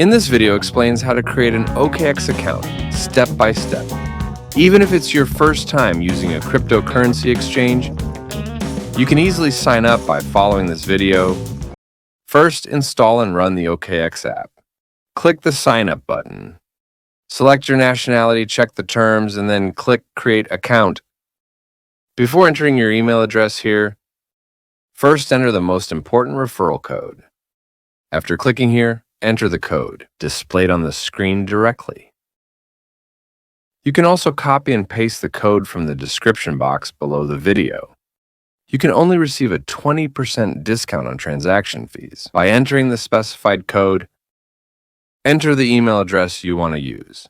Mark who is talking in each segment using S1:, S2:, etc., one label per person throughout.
S1: In this video explains how to create an OKX account step by step. Even if it's your first time using a cryptocurrency exchange, you can easily sign up by following this video. First, install and run the OKX app. Click the Sign Up button. Select your nationality, check the terms, and then click Create Account. Before entering your email address here, first enter the most important referral code. After clicking here, enter the code displayed on the screen directly. You can also copy and paste the code from the description box below the video. You can only receive a 20% discount on transaction fees by entering the specified code. Enter the email address you want to use,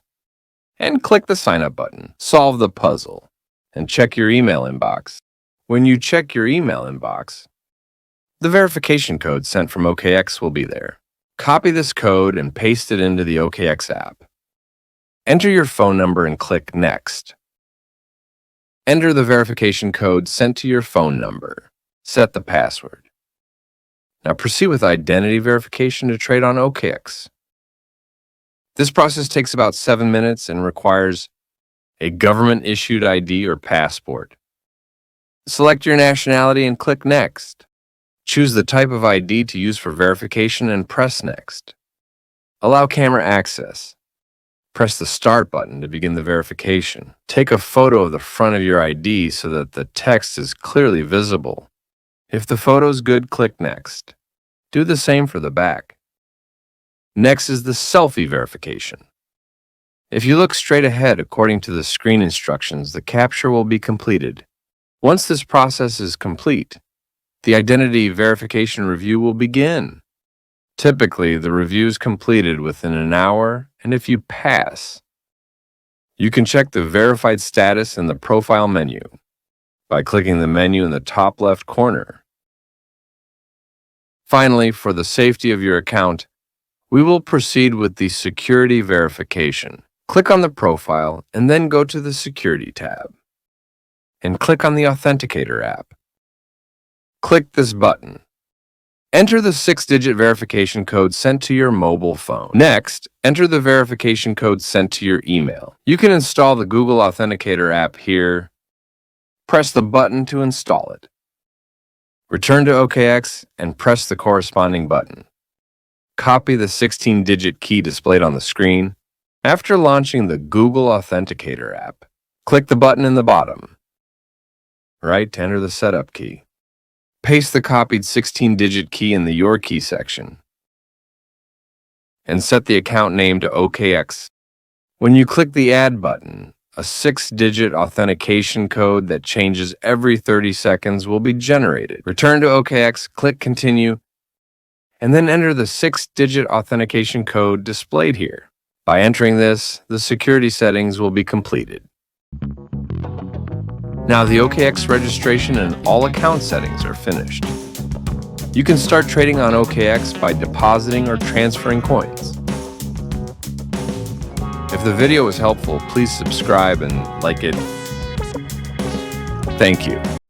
S1: and click the Sign Up button. Solve the puzzle, and check your email inbox. When you check your email inbox, the verification code sent from OKX will be there. Copy this code and paste it into the OKX app. Enter your phone number and click Next. Enter the verification code sent to your phone number. Set the password. Now proceed with identity verification to trade on OKX. This process takes about 7 minutes and requires a government-issued ID or passport. Select your nationality and click Next. Choose the type of ID to use for verification and press Next. Allow camera access. Press the Start button to begin the verification. Take a photo of the front of your ID so that the text is clearly visible. If the photo is good, click Next. Do the same for the back. Next is the selfie verification. If you look straight ahead according to the screen instructions, the capture will be completed. Once this process is complete, the identity verification review will begin. Typically, the review is completed within an hour, and if you pass, you can check the verified status in the profile menu by clicking the menu in the top left corner. Finally, for the safety of your account, we will proceed with the security verification. Click on the profile and then go to the Security tab and click on the Authenticator app. Click this button. Enter the 6-digit verification code sent to your mobile phone. Next, enter the verification code sent to your email. You can install the Google Authenticator app here. Press the button to install it. Return to OKX and press the corresponding button. Copy the 16-digit key displayed on the screen. After launching the Google Authenticator app, click the button in the bottom right to enter the setup key. Paste the copied 16-digit key in the Your Key section and set the account name to OKX. When you click the Add button, a 6-digit authentication code that changes every 30 seconds will be generated. Return to OKX, click Continue, and then enter the 6-digit authentication code displayed here. By entering this, the security settings will be completed. Now the OKX registration and all account settings are finished. You can start trading on OKX by depositing or transferring coins. If the video was helpful, please subscribe and like it. Thank you.